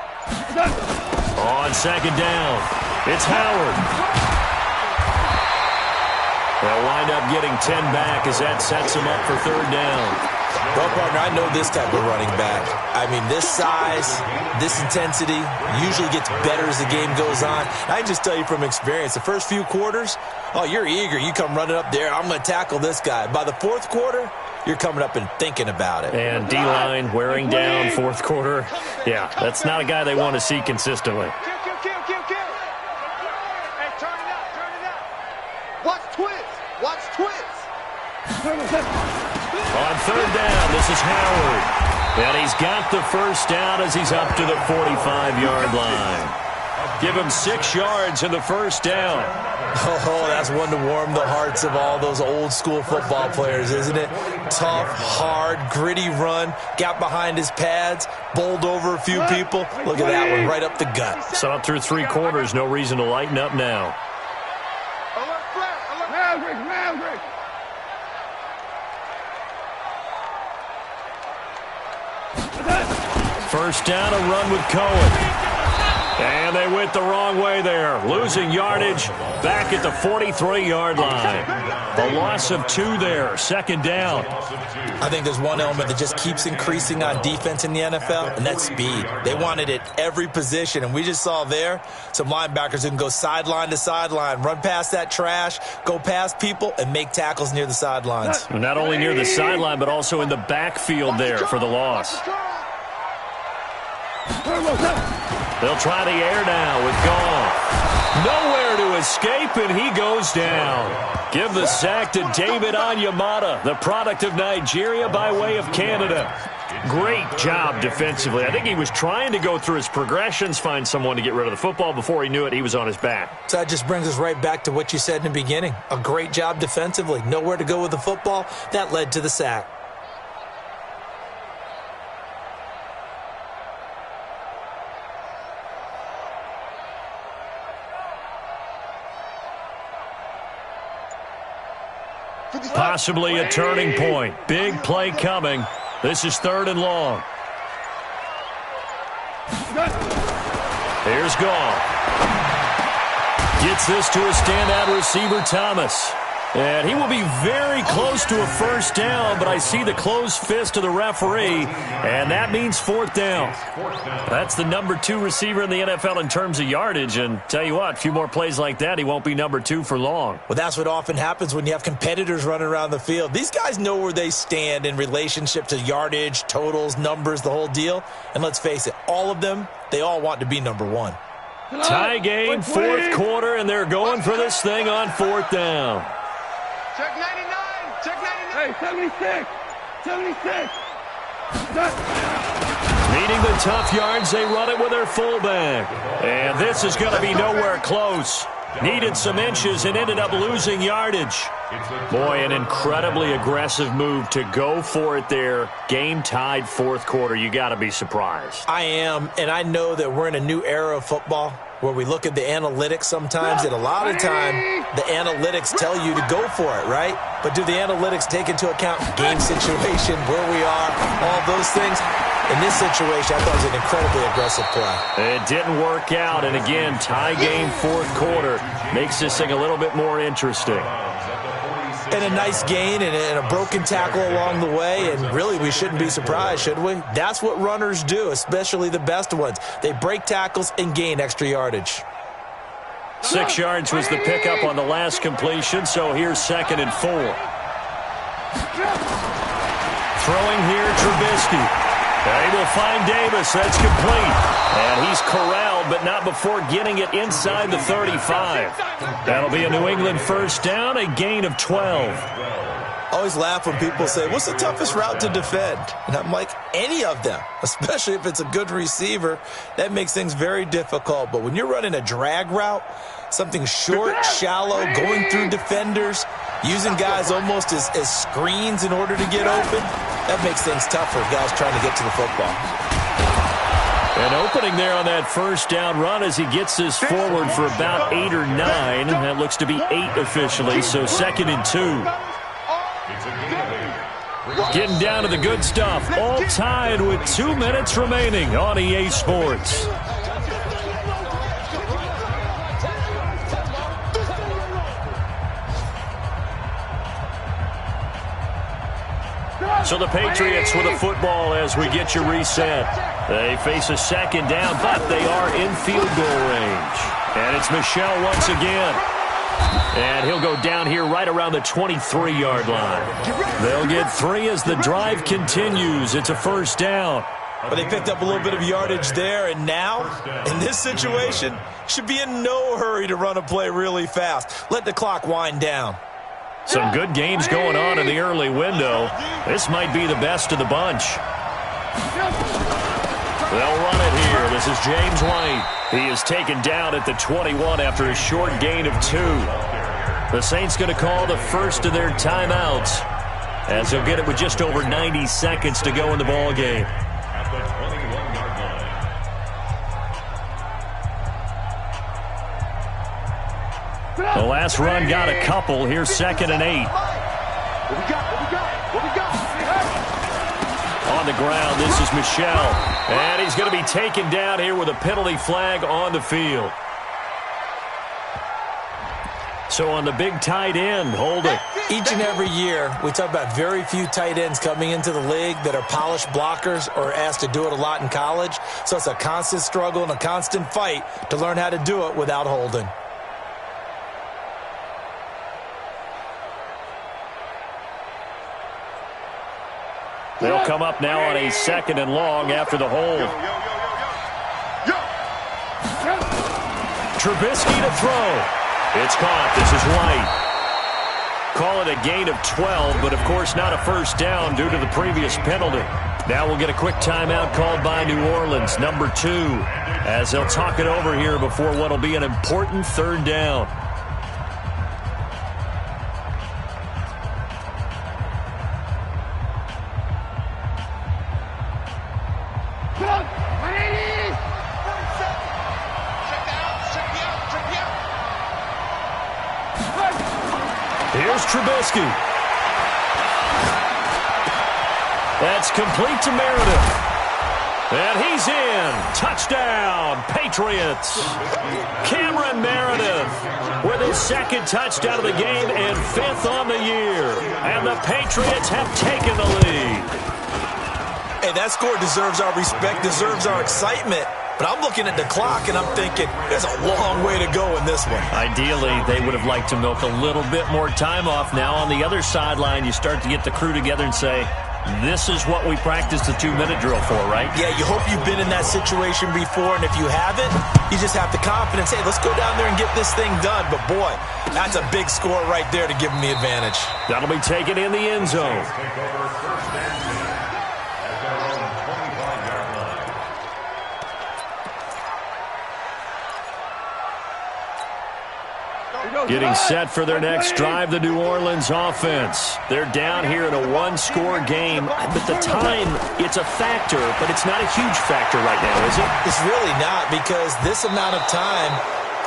On 2nd down, it's Howard. They'll wind up getting 10 back as that sets them up for 3rd down. Well, partner, I know this type of running back. I mean, this size, this intensity usually gets better as the game goes on. I can just tell you from experience, the first few quarters, oh, you're eager. You come running up there, I'm going to tackle this guy. By the 4th quarter, you're coming up and thinking about it. And D-line wearing down 4th quarter. Yeah, that's not a guy they want to see consistently. Kill. Hey, turn it out. Watch twist. On 3rd down, this is Howard. And he's got the 1st down as he's up to the 45-yard line. Give him 6 yards in the 1st down. Oh, that's one to warm the hearts of all those old-school football players, isn't it? Tough, hard, gritty run. Got behind his pads, bowled over a few people. Look at that one, right up the gut. Saw it through 3 quarters. No reason to lighten up now. Alert flag. First down, a run with Cohen. And they went the wrong way there. Losing yardage back at the 43-yard line. A loss of 2 there. Second down. I think there's one element that just keeps increasing on defense in the NFL, and that's speed. They want it at every position, and we just saw there some linebackers who can go sideline to sideline, run past that trash, go past people, and make tackles near the sidelines. Not only near the sideline, but also in the backfield there for the loss. They'll try the air now with Goff. Nowhere to escape, and he goes down. Give the sack to David Onyemata, the product of Nigeria by way of Canada. Great job defensively. I think he was trying to go through his progressions, find someone to get rid of the football. Before he knew it, he was on his back. So that just brings us right back to what you said in the beginning. A great job defensively. Nowhere to go with the football. That led to the sack. Possibly a turning point. Big play coming. This is 3rd and long. Here's Goff. Gets this to a standout receiver, Thomas. And he will be very close to a first down, but I see the closed fist of the referee, and that means 4th down. That's the number 2 receiver in the NFL in terms of yardage, and tell you what, a few more plays like that, he won't be number 2 for long. Well, that's what often happens when you have competitors running around the field. These guys know where they stand in relationship to yardage, totals, numbers, the whole deal. And let's face it, all of them, they all want to be number 1. Tie game, 4th quarter, and they're going for this thing on 4th down. Check 99. Check 99. Hey, 76. 76. Needing the tough yards, they run it with their fullback. And this is going to be nowhere close. Needed some inches and ended up losing yardage. Boy, an incredibly aggressive move to go for it there. Game tied 4th quarter. You got to be surprised. I am, and I know that we're in a new era of football where we look at the analytics sometimes, and a lot of time the analytics tell you to go for it, right? But do the analytics take into account game situation, where we are, all those things? In this situation, I thought it was an incredibly aggressive play. It didn't work out, and again, tie game 4th quarter makes this thing a little bit more interesting. And a nice gain and a broken tackle along the way, and really we shouldn't be surprised, should we? That's what runners do, especially the best ones. They break tackles and gain extra yardage. 6 yards was the pickup on the last completion, so here's 2nd and 4. Throwing here, Trubisky. They will find Davis. That's complete. And he's corralled, but not before getting it inside the 35. That'll be a New England first down, a gain of 12. I always laugh when people say, what's the toughest route to defend? And I'm like, any of them, especially if it's a good receiver. That makes things very difficult. But when you're running a drag route, something short, shallow, going through defenders, using guys almost as screens in order to get open, that makes things tough for guys trying to get to the football. An opening there on that first down run as he gets this forward for about 8 or 9. That looks to be 8 officially, so 2nd and 2. Getting down to the good stuff. All tied with 2 minutes remaining on EA Sports. So the Patriots with a football as we get you reset. They face a 2nd down, but they are in field goal range. And it's Michel once again. And he'll go down here right around the 23-yard line. They'll get 3 as the drive continues. It's a first down. But they picked up a little bit of yardage there, and now, in this situation, should be in no hurry to run a play really fast. Let the clock wind down. Some good games going on in the early window. This might be the best of the bunch. They'll run it here. This is James White. He is taken down at the 21 after a short gain of 2. The Saints going to call the first of their timeouts as they'll get it with just over 90 seconds to go in the ball game. At the 21-yard line. The last run got a couple. Here's 2nd and 8. What we got? On on the ground. This is Michel. And he's going to be taken down here with a penalty flag on the field. So on the big tight end, Holden. Each and every year, we talk about very few tight ends coming into the league that are polished blockers or asked to do it a lot in college. So it's a constant struggle and a constant fight to learn how to do it without Holden. They'll come up now on a 2nd and long after the hold. Trubisky to throw. It's caught. This is White. Call it a gain of 12, but of course not a first down due to the previous penalty. Now we'll get a quick timeout called by New Orleans, number 2, as they'll talk it over here before what will be an important 3rd down. Here's Trubisky. That's complete to Meredith. And he's in. Touchdown, Patriots. Cameron Meredith with his 2nd touchdown of the game and 5th on the year. And the Patriots have taken the lead. Hey, that score deserves our respect, deserves our excitement. But I'm looking at the clock, and I'm thinking, there's a long way to go in this one. Ideally, they would have liked to milk a little bit more time off. Now on the other sideline, you start to get the crew together and say, this is what we practiced the 2-minute drill for, right? Yeah, you hope you've been in that situation before, and if you haven't, you just have the confidence, hey, let's go down there and get this thing done. But, boy, that's a big score right there to give them the advantage. That'll be taken in the end zone. Getting set for their next drive, the New Orleans offense. They're down here in a 1-score game, but the time, it's a factor, but it's not a huge factor right now, is it? It's really not, because this amount of time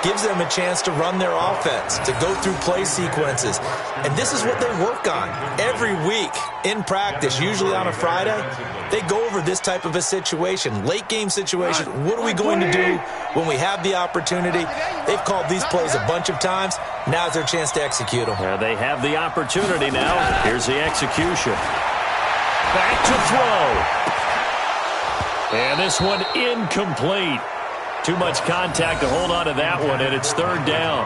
gives them a chance to run their offense, to go through play sequences. And this is what they work on every week in practice, usually on a Friday. They go over this type of a situation, late game situation. What are we going to do when we have the opportunity? They've called these plays a bunch of times. Now's their chance to execute them. They have the opportunity now. Here's the execution. Back to throw. And this one incomplete. Too much contact to hold on to that one, and it's 3rd down.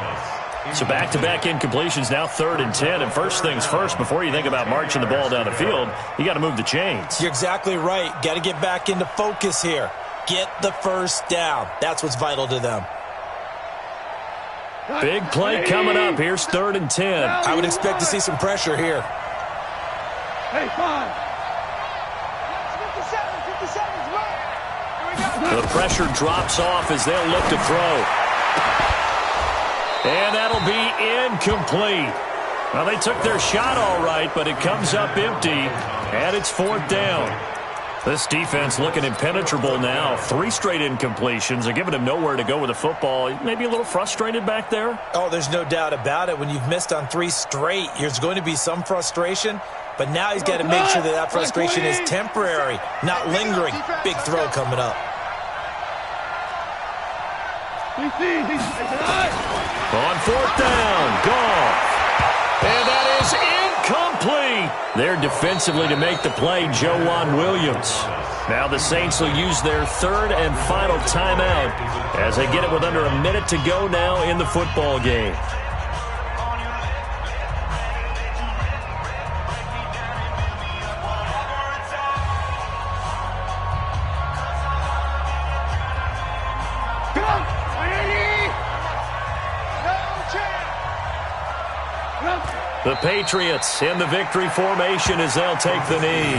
So back-to-back incompletions, now 3rd and 10. And first things first, before you think about marching the ball down the field, you got to move the chains. You're exactly right. Got to get back into focus here. Get the first down. That's what's vital to them. Big play coming up. Here's 3rd and 10. I would expect to see some pressure here. Hey, 5. The pressure drops off as they'll look to throw. And that'll be incomplete. Well, they took their shot all right, but it comes up empty, and it's 4th down. This defense looking impenetrable now. 3 straight incompletions. They're giving him nowhere to go with the football. Maybe a little frustrated back there? Oh, there's no doubt about it. When you've missed on 3 straight, there's going to be some frustration. But now he's got to make sure that frustration is temporary, not lingering. Big throw coming up. On 4th down, Goff. And that is incomplete. There defensively to make the play, Joejuan Williams. Now the Saints will use their 3rd and final timeout as they get it with under a minute to go now in the football game. The Patriots in the victory formation as they'll take the knee.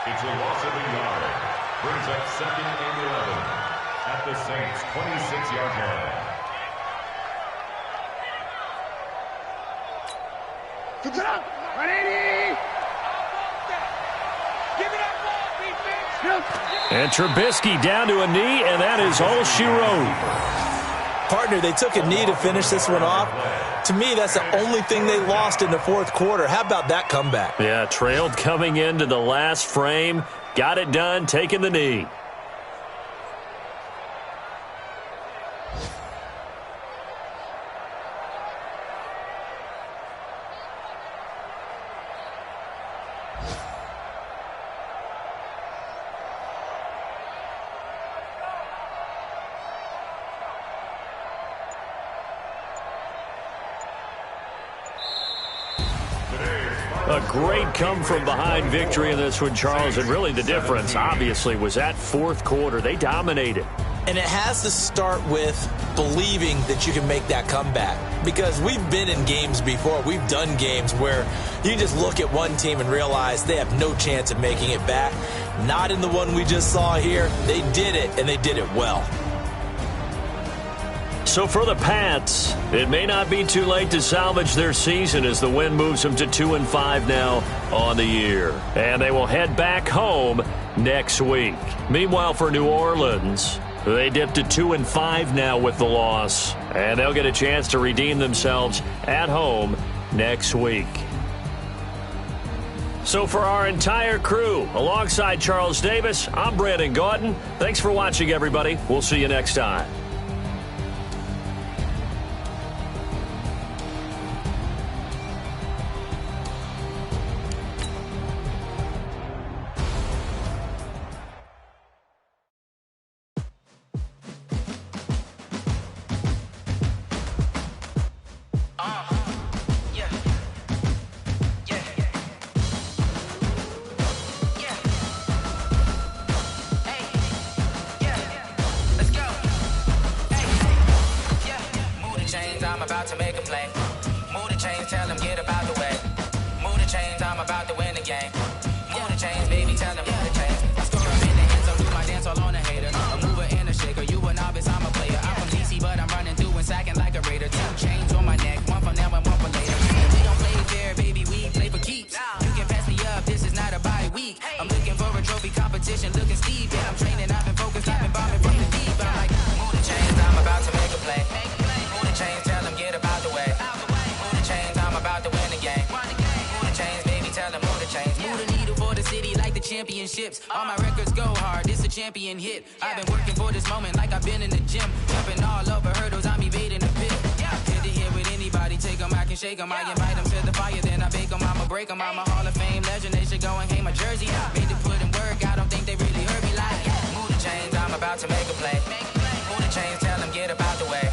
It's a loss of a yard. Brings up 2nd and 11 at the Saints' 26-yard line. Give it up, 180. Give it up, defense. And Trubisky down to a knee, and that is all she wrote. Partner, they took a knee to finish this one off. To me, that's the only thing they lost in the fourth quarter. How about that comeback? Yeah, trailed coming into the last frame. Got it done, taking the knee. A great come-from-behind victory in this one, Charles, and really the difference, obviously, was that fourth quarter. They dominated. And it has to start with believing that you can make that comeback. Because we've been in games before. We've done games where you just look at one team and realize they have no chance of making it back. Not in the one we just saw here. They did it, and they did it well. So for the Pats, it may not be too late to salvage their season as the win moves them to 2-5 now on the year. And they will head back home next week. Meanwhile, for New Orleans, they dipped to 2-5 now with the loss. And they'll get a chance to redeem themselves at home next week. So for our entire crew, alongside Charles Davis, I'm Brandon Gaudin. Thanks for watching, everybody. We'll see you next time. All my records go hard, it's a champion hit. I've been working for this moment like I've been in the gym. Jumping all over hurdles, I'm evading the pit. Hit to hit with anybody, take them, I can shake them. I invite them to the fire, then I bake them, I'ma break them. I'm a Hall of Fame legend, they should go and hang my jersey. Made to put in work, I don't think they really heard me like move the chains, I'm about to make a play. Move the chains, tell them get about the way.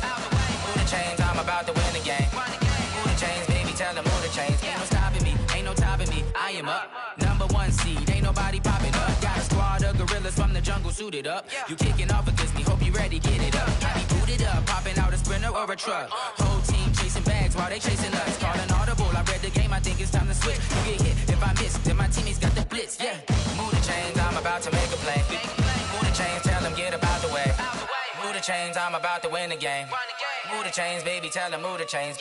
Move the chains, I'm about to win the game. Move the chains, baby, tell them move the chains. Ain't no stopping me, ain't no topping me, I am up. Number one seed, ain't nobody popping up. Got a squad of gorillas from the jungle suited up. You kicking off against me, hope you ready, get it up. I be booted up, popping out a Sprinter or a truck. Whole team chasing bags while they chasing us. Calling audible, I read the game, I think it's time to switch. You get hit, if I miss, then my teammates got the blitz, yeah. Move the chains, I'm about to make a play. Move the chains, tell them get about the way. Move the chains, I'm about to win the game. Move the chains, baby, tell them move the chains.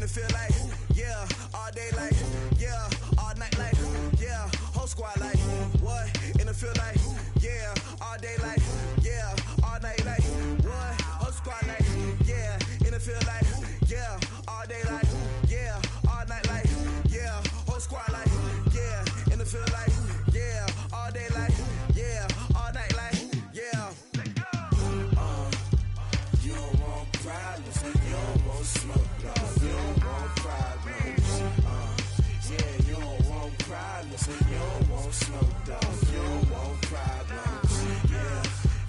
Feel like, yeah, all day like, yeah, all night like, yeah, whole squad like, what, in the feel like, yeah, all day like, yeah, all night like, what, whole squad like, yeah, in the feel like, yeah, all day like, yeah, all night like, yeah, whole squad like, yeah, in the feel like, yeah, all day like, yeah, all night like, yeah. You don't want problems, you don't want smoke, dog. You don't want problems. Yeah, you don't want problems. You don't want smoke, dog. You don't want problems.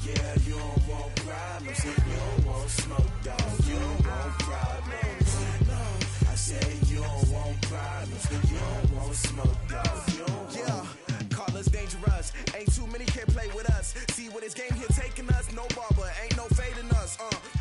Yeah, you don't want problems. You don't want smoke, dog. You don't want problems. No, I said you don't want problems. You don't want smoke, dog. You don't want. Call us dangerous. Ain't too many can play with us. See what this game here taking us. No barber, ain't no fading us.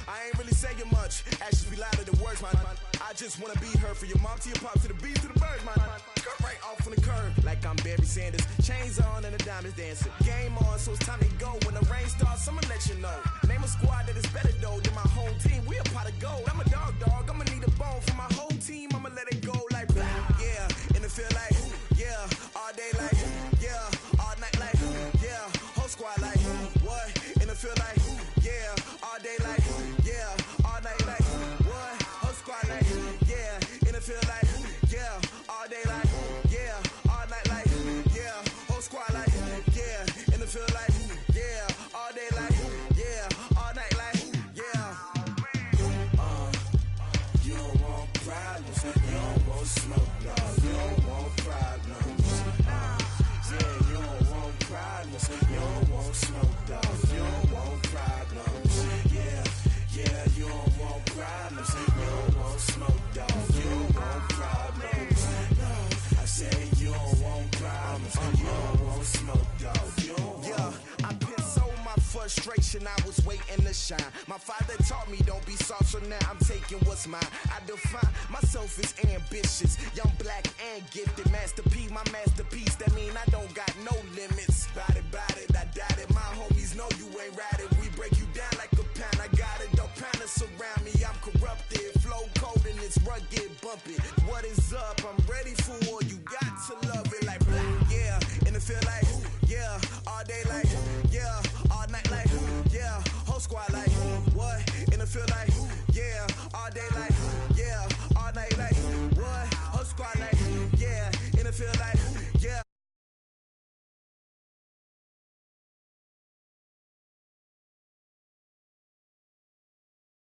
I ain't really saying much. Actions be louder than words, man. I just wanna be heard for your mom to your pop to the beat to the birds, man. Cut right off on the curb like I'm Barry Sanders. Chains on and the diamonds dancing. Game on, so it's time to go. When the rain starts, I'ma let you know. Name a squad that is better though than my home team. We a pot of gold. I'm a dog. I'ma need a bone for my whole team. I'ma let it go like blah. Yeah, and it feel like yeah, all day like yeah, all night like yeah, whole squad like what? And it I was waiting to shine. My father taught me don't be soft, so now I'm taking what's mine. I define myself as ambitious, young, black, and gifted. Master P, my masterpiece, that mean I don't got no limits. Bout it, I doubt it. My homies know you ain't ride it. We break you down like a pound. I got it, don't pound to surround me. I'm corrupted, flow cold and it's rugged, bumpy. What is up? I'm ready for war. You got to love it like black, yeah. And it feel like, yeah. All day like, yeah. All night like, yeah. Whole squad like, what? And it feel like, yeah. All day like,